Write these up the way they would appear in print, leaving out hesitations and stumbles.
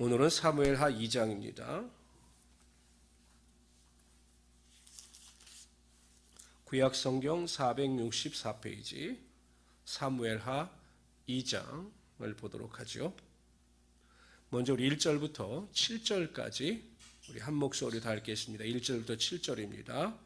오늘은 사무엘하 2장입니다. 구약성경 464페이지 사무엘하 2장을 보도록 하죠. 먼저 우리 1절부터 7절까지 우리 한 목소리로 다 읽겠습니다. 1절부터 7절입니다.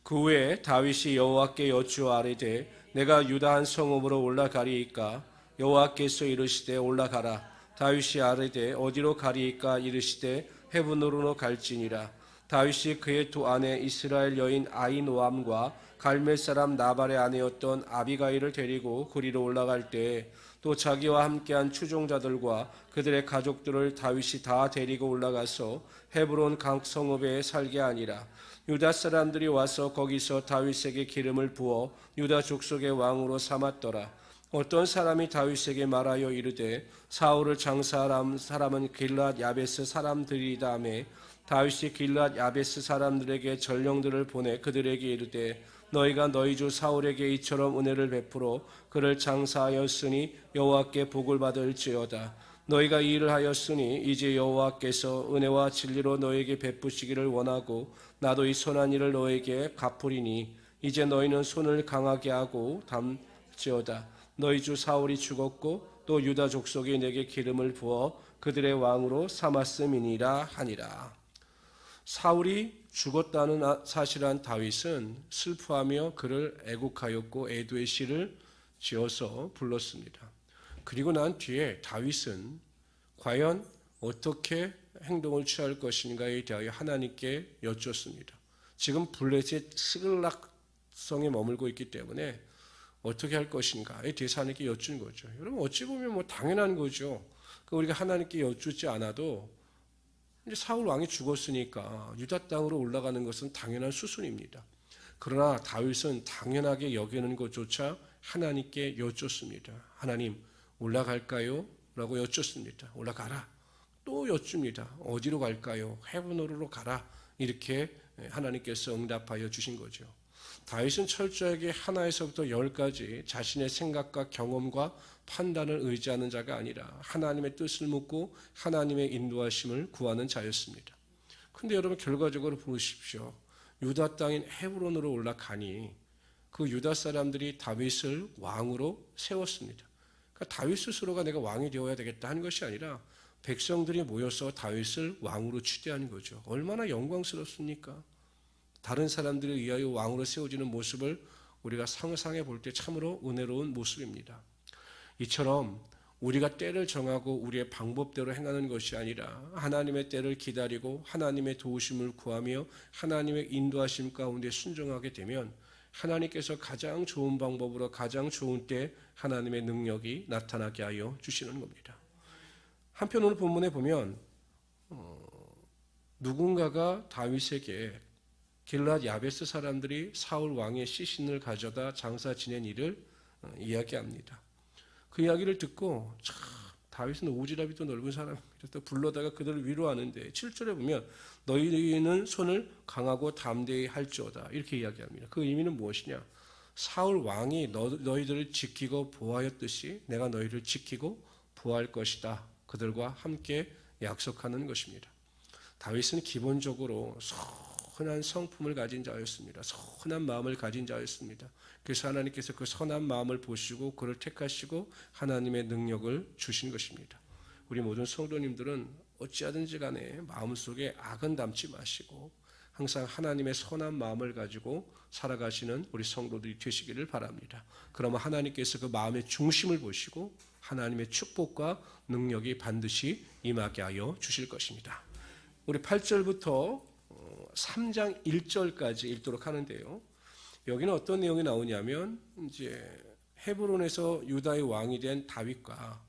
그 후에 다윗이 여호와께 여쭈아뢰되 내가 유다 한 성읍으로 올라가리이까? 여호와께서 이르시되 올라가라. 다윗이 아뢰되 어디로 가리이까? 이르시되 헤브론으로 갈지니라. 다윗이 그의 두 아내 이스라엘 여인 아히노암과 갈멜 사람 나발의 아내였던 아비가일을 데리고 그리로 올라갈 때 또 자기와 함께한 추종자들과 그들의 가족들을 다윗이 다 데리고 올라가서 헤브론 각 성읍에 살게 하니라. 유다 사람들이 와서 거기서 다윗에게 기름을 부어 유다 족속의 왕으로 삼았더라. 어떤 사람이 다윗에게 말하여 이르되 사울을 장사한 사람은 길앗 야베스 사람들이다 하매 다윗이 길앗 야베스 사람들에게 전령들을 보내 그들에게 이르되 너희가 너희 주 사울에게 이처럼 은혜를 베풀어 그를 장사하였으니 여호와께 복을 받을지어다. 너희가 이 일을 하였으니 이제 여호와께서 은혜와 진리로 너에게 베푸시기를 원하고 나도 이 선한 일을 너에게 갚으리니 이제 너희는 손을 강하게 하고 담지어다. 너희 주 사울이 죽었고 또 유다 족속이 내게 기름을 부어 그들의 왕으로 삼았음이니라 하니라. 사울이 죽었다는 사실한 다윗은 슬퍼하며 그를 애국하였고 애도의 시를 지어서 불렀습니다. 그리고 난 뒤에 다윗은 과연 어떻게 행동을 취할 것인가에 대하여 하나님께 여쭙습니다. 지금 블레셋 스글락성에 머물고 있기 때문에 어떻게 할 것인가에 대해서 하나님께 여쭌 거죠. 여러분 어찌 보면 뭐 당연한 거죠. 우리가 하나님께 여쭙지 않아도 이제 사울 왕이 죽었으니까 유다 땅으로 올라가는 것은 당연한 수순입니다. 그러나 다윗은 당연하게 여기는 것조차 하나님께 여쭙습니다. 하나님 올라갈까요? 라고 여쭙습니다. 올라가라. 또 여쭙니다. 어디로 갈까요? 헤브론으로 가라. 이렇게 하나님께서 응답하여 주신 거죠. 다윗은 철저하게 하나에서부터 열까지 자신의 생각과 경험과 판단을 의지하는 자가 아니라 하나님의 뜻을 묻고 하나님의 인도하심을 구하는 자였습니다. 그런데 여러분 결과적으로 보십시오. 유다 땅인 헤브론으로 올라가니 그 유다 사람들이 다윗을 왕으로 세웠습니다. 그러니까 다윗 스스로가 내가 왕이 되어야 되겠다 한 것이 아니라 백성들이 모여서 다윗을 왕으로 추대한 거죠. 얼마나 영광스럽습니까? 다른 사람들에 의하여 왕으로 세워지는 모습을 우리가 상상해 볼 때 참으로 은혜로운 모습입니다. 이처럼 우리가 때를 정하고 우리의 방법대로 행하는 것이 아니라 하나님의 때를 기다리고 하나님의 도우심을 구하며 하나님의 인도하심 가운데 순종하게 되면 하나님께서 가장 좋은 방법으로 가장 좋은 때 하나님의 능력이 나타나게 하여 주시는 겁니다. 한편 오늘 본문에 보면 누군가가 다윗에게 길앗 야베스 사람들이 사울 왕의 시신을 가져다 장사 지낸 일을 이야기합니다. 그 이야기를 듣고 참 다윗은 오지랖이 넓은 사람입니다. 또 불러다가 그들을 위로하는데 7절에 보면 너희는 손을 강하고 담대히 할지어다 이렇게 이야기합니다. 그 의미는 무엇이냐? 사울 왕이 너희들을 지키고 보호하였듯이 내가 너희를 지키고 보호할 것이다. 그들과 함께 약속하는 것입니다. 다윗은 기본적으로 선한 성품을 가진 자였습니다. 선한 마음을 가진 자였습니다. 그래서 하나님께서 그 선한 마음을 보시고 그를 택하시고 하나님의 능력을 주신 것입니다. 우리 모든 성도님들은 어찌하든지 간에 마음속에 악은 담지 마시고 항상 하나님의 선한 마음을 가지고 살아가시는 우리 성도들이 되시기를 바랍니다. 그러면 하나님께서 그 마음의 중심을 보시고 하나님의 축복과 능력이 반드시 임하게 하여 주실 것입니다. 우리 8절부터 3장 1절까지 읽도록 하는데요. 여기는 어떤 내용이 나오냐면 이제 헤브론에서 유다의 왕이 된 다윗과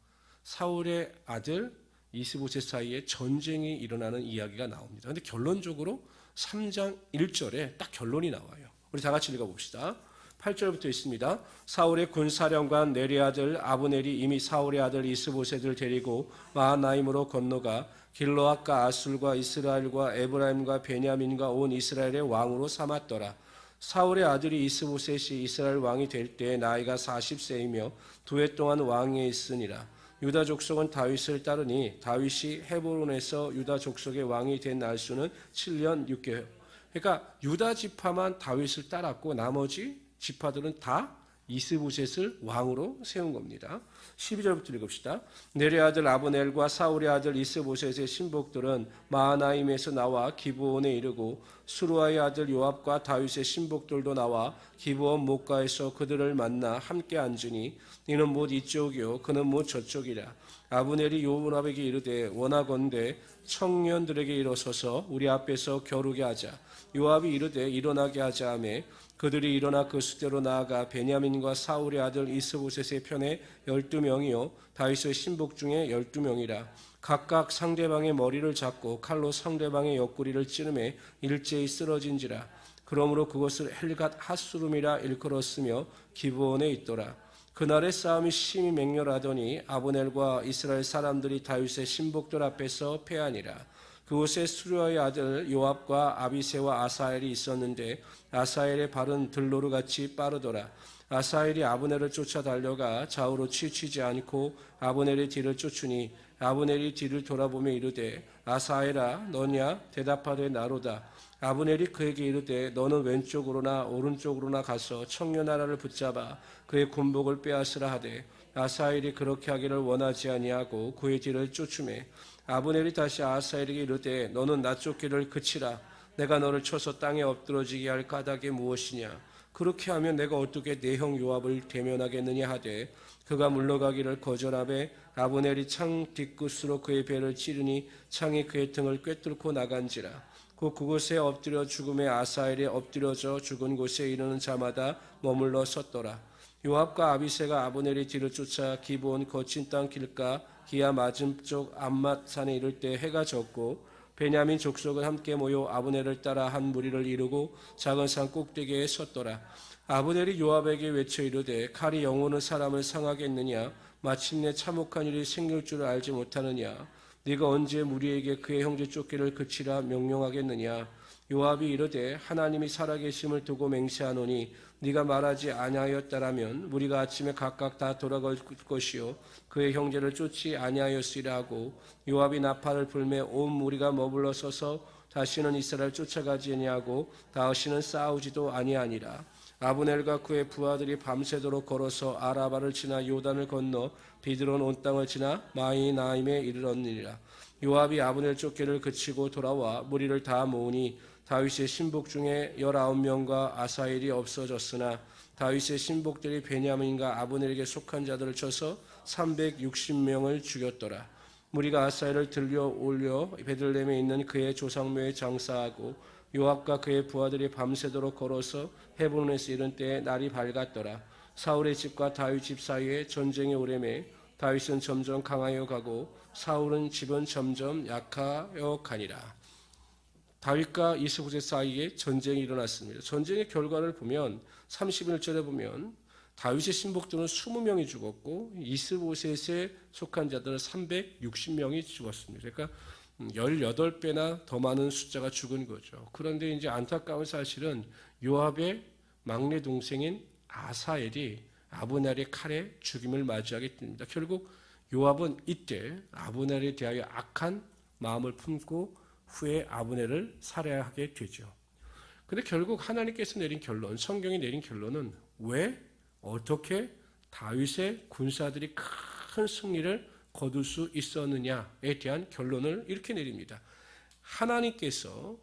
사울의 아들 이스보셋 사이에 전쟁이 일어나는 이야기가 나옵니다. 그런데 결론적으로 3장 1절에 딱 결론이 나와요. 우리 다 같이 읽어봅시다. 8절부터 있습니다. 사울의 군사령관 네리 아들 아브넬이 이미 사울의 아들 이스보셋을 데리고 마하나임으로 건너가 길르앗과 아술과 이스라엘과 에브라임과 베냐민과 온 이스라엘의 왕으로 삼았더라. 사울의 아들이 이스보셋이 이스라엘 왕이 될 때 나이가 40세이며 2해 동안 왕위에 있으니라. 유다 족속은 다윗을 따르니 다윗이 헤브론에서 유다 족속의 왕이 된 날수는 7년 6개월. 그러니까 유다 지파만 다윗을 따랐고 나머지 지파들은 다 이스보셋을 왕으로 세운 겁니다. 12절부터 읽읍시다. 넬의 아들 아브넬과 사울의 아들 이스보셋의 신복들은 마하나임에서 나와 기브온에 이르고 수루아의 아들 요압과 다윗의 신복들도 나와 기브온 목가에서 그들을 만나 함께 앉으니 이는 못 이쪽이요 그는 못 저쪽이라. 아브넬이 요압에게 이르되 원하건대 청년들에게 일어서서 우리 앞에서 겨루게 하자. 요압이 이르되 일어나게 하자 하며 그들이 일어나 그 수대로 나아가 베냐민과 사울의 아들 이스보셋의 편에 12명이요 다윗의 신복 중에 12명이라. 각각 상대방의 머리를 잡고 칼로 상대방의 옆구리를 찌르매 일제히 쓰러진지라. 그러므로 그것을 헬갓 핫수름이라 일컬었으며 기브온에 있더라. 그날의 싸움이 심히 맹렬하더니 아브넬과 이스라엘 사람들이 다윗의 신복들 앞에서 패하니라. 그곳에 수르아의 아들 요압과 아비새와 아사엘이 있었는데 아사엘의 발은 들로르같이 빠르더라. 아사엘이 아브넬을 쫓아 달려가 좌우로 치우치지 않고 아브넬의 뒤를 쫓으니 아브넬이 뒤를 돌아보며 이르되 아사엘아 너냐 대답하되 나로다. 아브넬이 그에게 이르되 너는 왼쪽으로나 오른쪽으로나 가서 청년 하나를 붙잡아 그의 군복을 빼앗으라 하되 아사엘이 그렇게 하기를 원하지 아니하고 그의 뒤를 쫓으매 아브넬이 다시 아사엘에게 이르되 너는 나 쫓기를 그치라. 내가 너를 쳐서 땅에 엎드러지게 할 까닭이 무엇이냐. 그렇게 하면 내가 어떻게 내 형 요압을 대면하겠느냐 하되 그가 물러가기를 거절하매 아브넬이 창 뒤끝으로 그의 배를 찌르니 창이 그의 등을 꿰뚫고 나간지라. 그곳에 엎드려 죽음에 아사엘이 엎드려져 죽은 곳에 이르는 자마다 머물러 섰더라. 요압과 아비새가 아브넬의 뒤를 쫓아 기브온 거친 땅 길가 기아 맞은쪽 암맛산에 이를 때 해가 졌고 베냐민 족속은 함께 모여 아브넬을 따라 한 무리를 이루고 작은 산 꼭대기에 섰더라. 아브넬이 요압에게 외쳐 이르되 칼이 영혼의 사람을 상하겠느냐. 마침내 참혹한 일이 생길 줄 알지 못하느냐. 네가 언제 무리에게 그의 형제 쫓기를 그치라 명령하겠느냐. 요압이 이르되 하나님이 살아계심을 두고 맹세하노니 네가 말하지 아니하였다라면 우리가 아침에 각각 다 돌아갈 것이요 그의 형제를 쫓지 아니하였으리라 하고 요압이 나팔을 불매 온 무리가 머물러 서서 다시는 이스라엘 쫓아가지 아니하고 다시는 싸우지도 아니하니라. 아브넬과 그의 부하들이 밤새도록 걸어서 아라바를 지나 요단을 건너 비드론 온 땅을 지나 마이나임에 이르렀느니라. 요압이 아브넬 쫓기를 그치고 돌아와 무리를 다 모으니 다윗의 신복 중에 19명과 아사엘이 없어졌으나 다윗의 신복들이 베냐민과 아브넬에게 속한 자들을 쳐서 360명을 죽였더라. 무리가 아사엘을 들려 올려 베들레헴에 있는 그의 조상묘에 장사하고 요압과 그의 부하들이 밤새도록 걸어서 헤브론에서 이른 때에 날이 밝았더라. 사울의 집과 다윗 집 사이에 전쟁이 오래매 다윗은 점점 강하여 가고 사울은 집은 점점 약하여 가니라. 다윗과 이스보셋 사이에 전쟁이 일어났습니다. 전쟁의 결과를 보면 31절에 보면 다윗의 신복들은 20명이 죽었고 이스보셋에 속한 자들은 360명이 죽었습니다. 그러니까 18배나 더 많은 숫자가 죽은 거죠. 그런데 이제 안타까운 사실은 요압의 막내 동생인 아사엘이 아브넬의 칼에 죽임을 맞이하게 됩니다. 결국 요압은 이때 아브넬에 대하여 악한 마음을 품고 후에 아브넬을 살해하게 되죠. 그런데 결국 하나님께서 내린 결론, 성경이 내린 결론은 왜 어떻게 다윗의 군사들이 큰 승리를 거둘 수 있었느냐에 대한 결론을 이렇게 내립니다. 하나님께서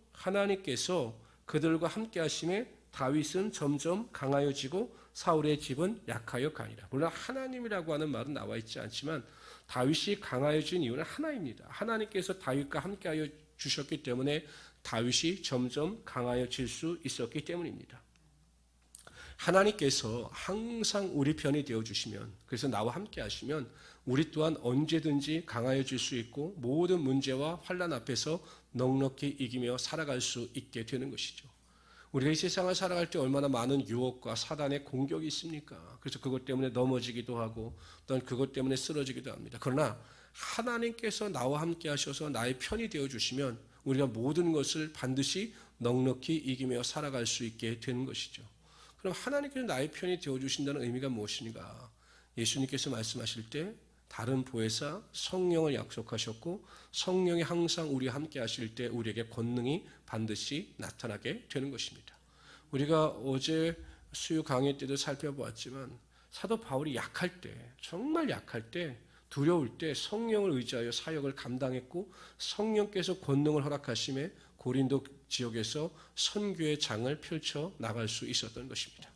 그들과 함께 하심에 다윗은 점점 강하여지고 사울의 집은 약하여 가니라. 물론 하나님이라고 하는 말은 나와 있지 않지만 다윗이 강하여진 이유는 하나입니다. 하나님께서 다윗과 함께하여 주셨기 때문에 다윗이 점점 강하여질 수 있었기 때문입니다. 하나님께서 항상 우리 편이 되어주시면, 그래서 나와 함께 하시면 우리 또한 언제든지 강하여질 수 있고 모든 문제와 환난 앞에서 넉넉히 이기며 살아갈 수 있게 되는 것이죠. 우리가 이 세상을 살아갈 때 얼마나 많은 유혹과 사단의 공격이 있습니까? 그래서 그것 때문에 넘어지기도 하고 또는 그것 때문에 쓰러지기도 합니다. 그러나 하나님께서 나와 함께 하셔서 나의 편이 되어주시면 우리가 모든 것을 반드시 넉넉히 이기며 살아갈 수 있게 되는 것이죠. 그럼 하나님께서 나의 편이 되어주신다는 의미가 무엇인가? 예수님께서 말씀하실 때 다른 보혜사 성령을 약속하셨고 성령이 항상 우리와 함께 하실 때 우리에게 권능이 반드시 나타나게 되는 것입니다. 우리가 어제 수요 강의 때도 살펴보았지만 사도 바울이 약할 때, 정말 약할 때, 두려울 때 성령을 의지하여 사역을 감당했고 성령께서 권능을 허락하심에 고린도 지역에서 선교의 장을 펼쳐 나갈 수 있었던 것입니다.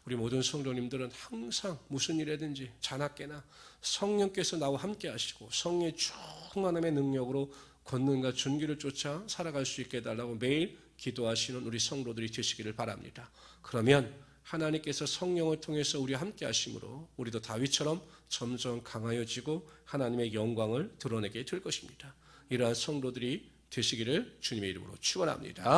우리 모든 성도님들은 항상 무슨 일이든지 자나깨나 성령께서 나와 함께 하시고 성령의 충만함의 능력으로 권능과 존귀를 쫓아 살아갈 수 있게 해달라고 매일 기도하시는 우리 성도들이 되시기를 바랍니다. 그러면 하나님께서 성령을 통해서 우리와 함께 하심으로 우리도 다윗처럼 점점 강하여지고 하나님의 영광을 드러내게 될 것입니다. 이러한 성도들이 되시기를 주님의 이름으로 축원합니다.